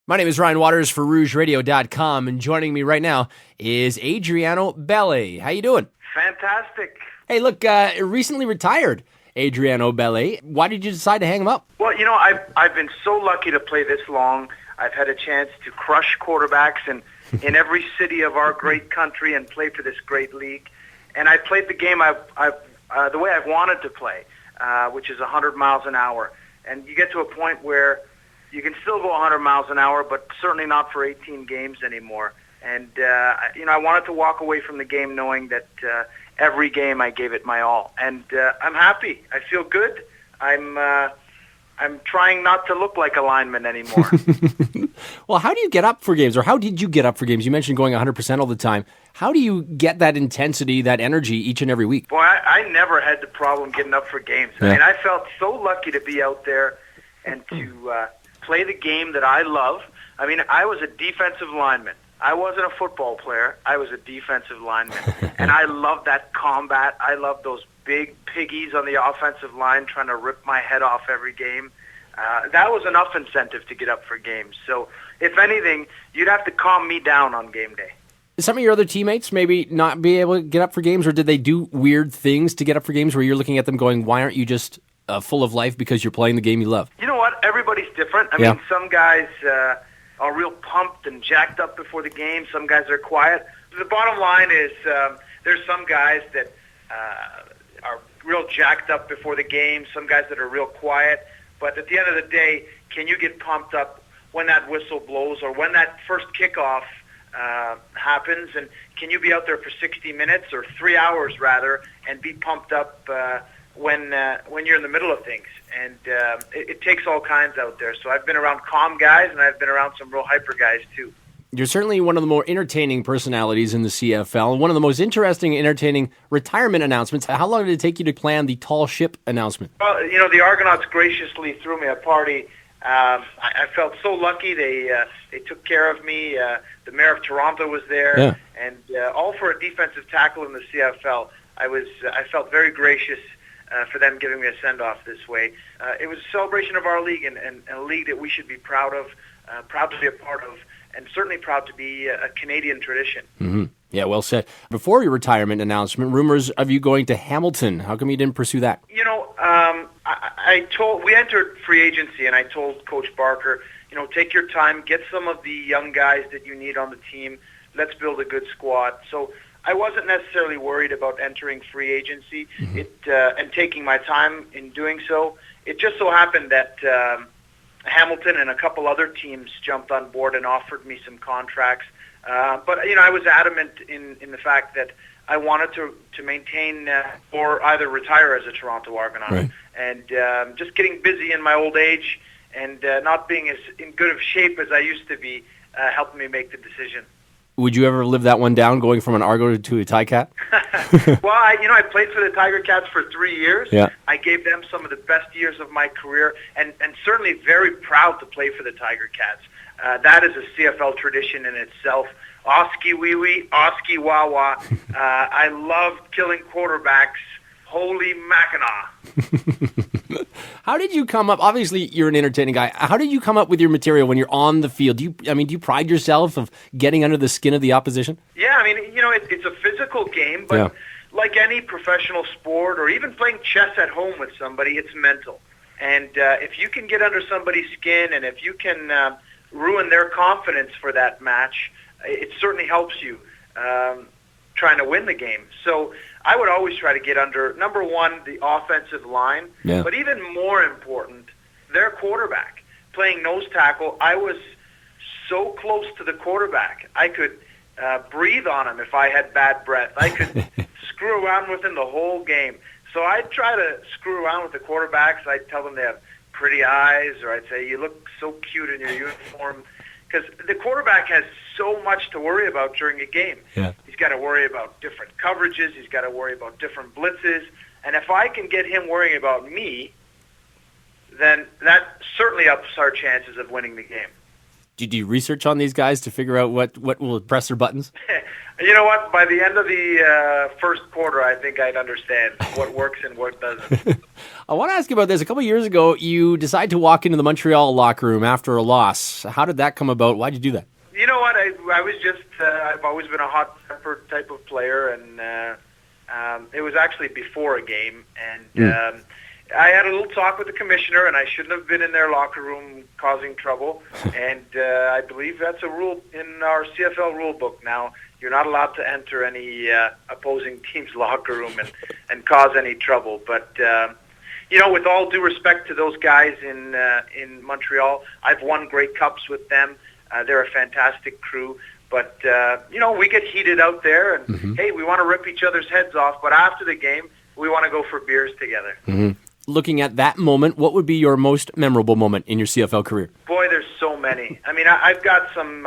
My name is Ryan Waters for RougeRadio.com, and joining me right now is Adriano Belli. How you doing? Fantastic. Hey, look, recently retired Adriano Belli. Why did you decide to hang him up? Well, I've been so lucky to play this long. I've had a chance to crush quarterbacks in every city of our great country and play for this great league. And I played the game the way I've wanted to play, which is 100 miles an hour. And you get to a point where you can still go 100 miles an hour, but certainly not for 18 games anymore. And, I wanted to walk away from the game knowing that every game I gave it my all. And I'm happy. I feel good. I'm trying not to look like a lineman anymore. Well, how do you get up for games, or how did you get up for games? You mentioned going 100% all the time. How do you get that intensity, that energy each and every week? Boy, I never had the problem getting up for games. Yeah. I mean, I felt so lucky to be out there and to play the game that I love. I mean, I was a defensive lineman. I wasn't a football player. I was a defensive lineman. And I loved that combat. I loved those big piggies on the offensive line trying to rip my head off every game. That was enough incentive to get up for games. So, if anything, you'd have to calm me down on game day. Some of your other teammates maybe not be able to get up for games, or did they do weird things to get up for games where you're looking at them going, why aren't you just full of life because you're playing the game you love? You know what? Everybody's different. I mean, some guys are real pumped and jacked up before the game. Some guys are quiet. The bottom line is there's some guys that are real jacked up before the game, some guys that are real quiet. But at the end of the day, can you get pumped up when that whistle blows or when that first kickoff happens? And can you be out there for 60 minutes or 3 hours, rather, and be pumped up when you're in the middle of things? And it takes all kinds out there. So I've been around calm guys, and I've been around some real hyper guys, too. You're certainly one of the more entertaining personalities in the CFL, and one of the most interesting and entertaining retirement announcements. How long did it take you to plan the tall ship announcement? Well, the Argonauts graciously threw me a party. I felt so lucky. They took care of me. The mayor of Toronto was there, and all for a defensive tackle in the CFL. I felt very gracious for them giving me a send-off this way. It was a celebration of our league and a league that we should be proud of, proud to be a part of, and certainly proud to be a Canadian tradition. Mm-hmm. Yeah, well said. Before your retirement announcement, rumors of you going to Hamilton. How come you didn't pursue that? We entered free agency, and I told Coach Barker, take your time, get some of the young guys that you need on the team. Let's build a good squad. So I wasn't necessarily worried about entering free agency and taking my time in doing so. It just so happened that Hamilton and a couple other teams jumped on board and offered me some contracts. But I was adamant in the fact that I wanted to maintain or either retire as a Toronto Argonaut. Right. And just getting busy in my old age and not being as in good of shape as I used to be helped me make the decision. Would you ever live that one down, going from an Argo to a Ticat? Well, I played for the Tiger Cats for 3 years. Yeah. I gave them some of the best years of my career, and certainly very proud to play for the Tiger Cats. That is a CFL tradition in itself. Oski wee wee, Oski wah wah. I loved killing quarterbacks. Holy Mackinac. How did you come up? Obviously, you're an entertaining guy. How did you come up with your material when you're on the field? Do you pride yourself of getting under the skin of the opposition? Yeah, it's a physical game, but like any professional sport or even playing chess at home with somebody, it's mental. And if you can get under somebody's skin and if you can ruin their confidence for that match, it certainly helps you trying to win the game. So I would always try to get under, number one, the offensive line, but even more important, their quarterback. Playing nose tackle, I was so close to the quarterback. I could breathe on him if I had bad breath. I could screw around with him the whole game. So I'd try to screw around with the quarterbacks. I'd tell them they have pretty eyes, or I'd say, you look so cute in your uniform. Because the quarterback has so much to worry about during a game. Yeah. He's got to worry about different coverages. He's got to worry about different blitzes. And if I can get him worrying about me, then that certainly ups our chances of winning the game. Do you research on these guys to figure out what will press their buttons? You know what? By the end of the first quarter, I think I'd understand what works and what doesn't. I want to ask you about this. A couple of years ago, you decided to walk into the Montreal locker room after a loss. How did that come about? Why'd you do that? You know what? I was just, I've always been a hot-tempered type of player, and it was actually before a game. And I had a little talk with the commissioner, and I shouldn't have been in their locker room causing trouble. And I believe that's a rule in our CFL rule book now. You're not allowed to enter any opposing team's locker room and cause any trouble. But you know, with all due respect to those guys in Montreal, I've won Grey Cups with them. They're a fantastic crew. But you know, we get heated out there, and hey, we want to rip each other's heads off. But after the game, we want to go for beers together. Looking at that moment, what would be your most memorable moment in your CFL career? Boy, there's so many. I mean, I've got some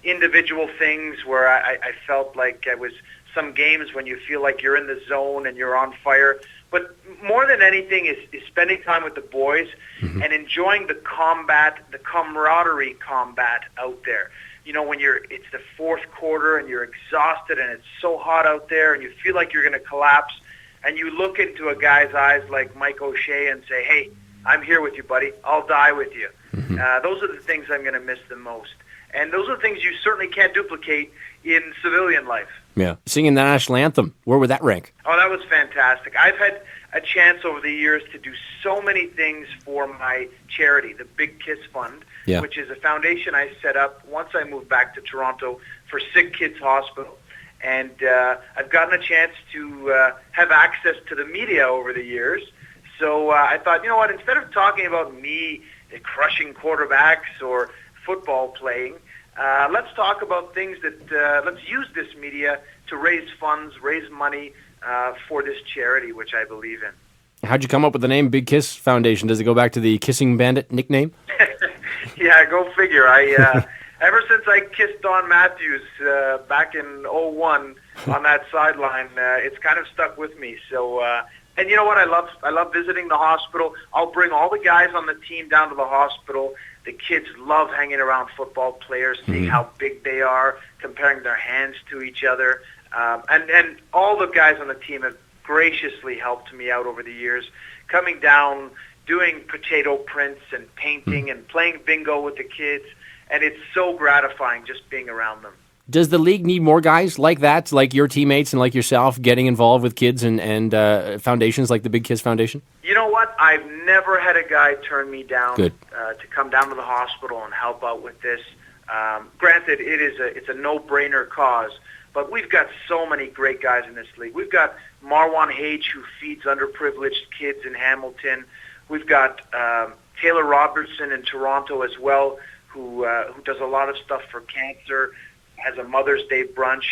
individual things where I felt like I was some games when you feel like you're in the zone and you're on fire. But more than anything is spending time with the boys and enjoying the combat, the camaraderie combat out there. You know, when it's the fourth quarter and you're exhausted and it's so hot out there and you feel like you're going to collapse, and you look into a guy's eyes like Mike O'Shea and say, hey, I'm here with you, buddy. I'll die with you. Those are the things I'm going to miss the most. And those are the things you certainly can't duplicate in civilian life. Yeah. Singing the national anthem, where would that rank? Oh, that was fantastic. I've had a chance over the years to do so many things for my charity, the Big Kiss Fund, which is a foundation I set up once I moved back to Toronto for Sick Kids Hospital. And I've gotten a chance to have access to the media over the years. So I thought, you know what, instead of talking about me crushing quarterbacks or football playing, let's talk about things that, let's use this media to raise funds, raise money for this charity, which I believe in. How'd you come up with the name Big Kiss Foundation? Does it go back to the Kissing Bandit nickname? Yeah, go figure. Ever since I kissed Don Matthews back in 2001 on that sideline, it's kind of stuck with me. So, and you know what? I love visiting the hospital. I'll bring all the guys on the team down to the hospital. The kids love hanging around football players, seeing how big they are, comparing their hands to each other. And all the guys on the team have graciously helped me out over the years, coming down, doing potato prints and painting and playing bingo with the kids. And it's so gratifying just being around them. Does the league need more guys like that, like your teammates and like yourself, getting involved with kids and foundations like the Big Kiss Foundation? You know what? I've never had a guy turn me down to come down to the hospital and help out with this. Granted, it's a no-brainer cause, but we've got so many great guys in this league. We've got Marwan Hage, who feeds underprivileged kids in Hamilton. We've got Taylor Robertson in Toronto as well, who does a lot of stuff for cancer, has a Mother's Day brunch.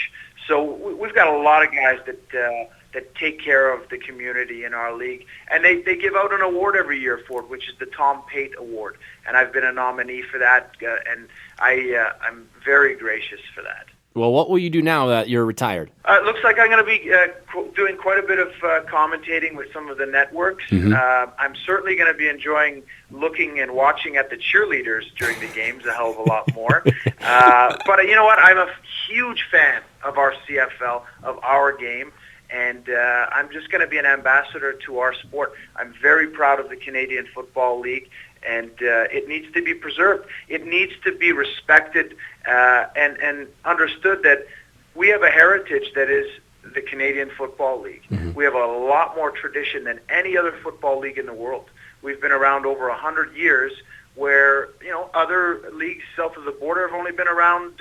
So we've got a lot of guys that take care of the community in our league. And they give out an award every year for it, which is the Tom Pate Award. And I've been a nominee for that, and I'm very gracious for that. Well, what will you do now that you're retired? It looks like I'm going to be doing quite a bit of commentating with some of the networks. I'm certainly going to be enjoying looking and watching at the cheerleaders during the games a hell of a lot more. But you know what? I'm a huge fan of our CFL, of our game, and I'm just going to be an ambassador to our sport. I'm very proud of the Canadian Football League, and it needs to be preserved. It needs to be respected and understood that we have a heritage that is the Canadian Football League. We have a lot more tradition than any other football league in the world. We've been around over 100 years, where other leagues south of the border have only been around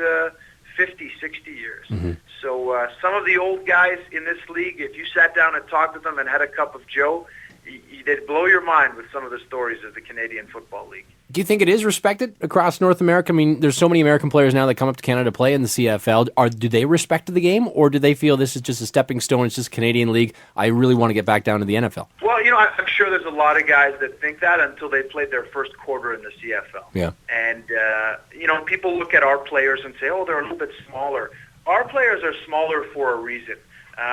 50, 60 years. So some of the old guys in this league, if you sat down and talked with them and had a cup of joe, they'd blow your mind with some of the stories of the Canadian Football League. Do you think it is respected across North America? I mean, there's so many American players now that come up to Canada to play in the CFL. Do they respect the game, or do they feel this is just a stepping stone, it's just a Canadian league, I really want to get back down to the NFL? Well, I'm sure there's a lot of guys that think that until they played their first quarter in the CFL. Yeah. And, people look at our players and say, oh, they're a little bit smaller. Our players are smaller for a reason.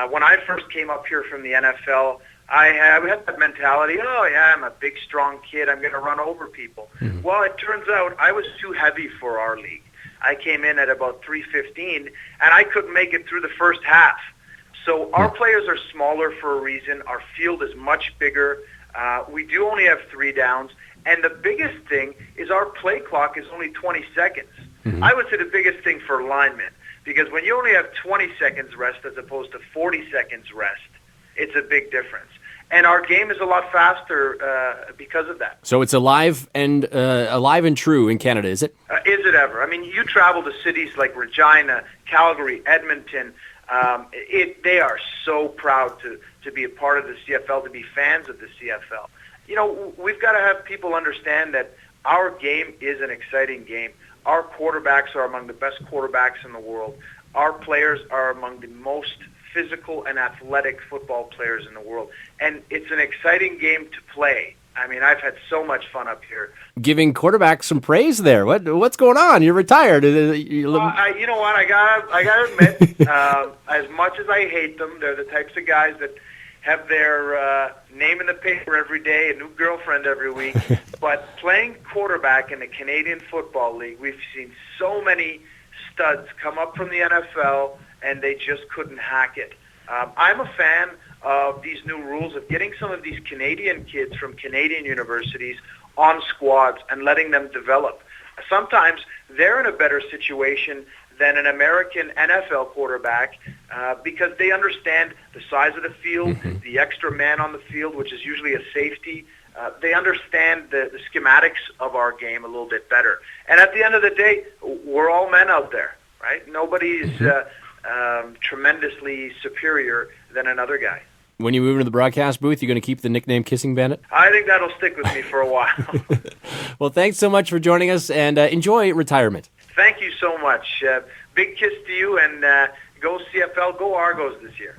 When I first came up here from the NFL, I would have that mentality, oh yeah, I'm a big, strong kid, I'm going to run over people. Mm-hmm. Well, it turns out I was too heavy for our league. I came in at about 315, and I couldn't make it through the first half. So our players are smaller for a reason. Our field is much bigger. We do only have 3 downs. And the biggest thing is our play clock is only 20 seconds. Mm-hmm. I would say the biggest thing for linemen, because when you only have 20 seconds rest as opposed to 40 seconds rest, it's a big difference. And our game is a lot faster because of that. So it's alive and true in Canada, is it? Is it ever? I mean, you travel to cities like Regina, Calgary, Edmonton. They are so proud to be a part of the CFL, to be fans of the CFL. You know, we've got to have people understand that our game is an exciting game. Our quarterbacks are among the best quarterbacks in the world. Our players are among the most physical and athletic football players in the world. And it's an exciting game to play. I mean, I've had so much fun up here. Giving quarterbacks some praise there. What's going on? You're retired. You know what? I gotta admit, as much as I hate them, they're the types of guys that have their name in the paper every day, a new girlfriend every week. But playing quarterback in the Canadian Football League, we've seen so many studs come up from the NFL, and they just couldn't hack it. I'm a fan of these new rules of getting some of these Canadian kids from Canadian universities on squads and letting them develop. Sometimes they're in a better situation than an American NFL quarterback because they understand the size of the field, the extra man on the field, which is usually a safety. They understand the schematics of our game a little bit better. And at the end of the day, we're all men out there, right? Nobody's tremendously superior than another guy. When you move into the broadcast booth, you're going to keep the nickname Kissing Bandit? I think that'll stick with me for a while. Well, thanks so much for joining us, and enjoy retirement. Thank you so much. Big kiss to you, and go CFL, go Argos this year.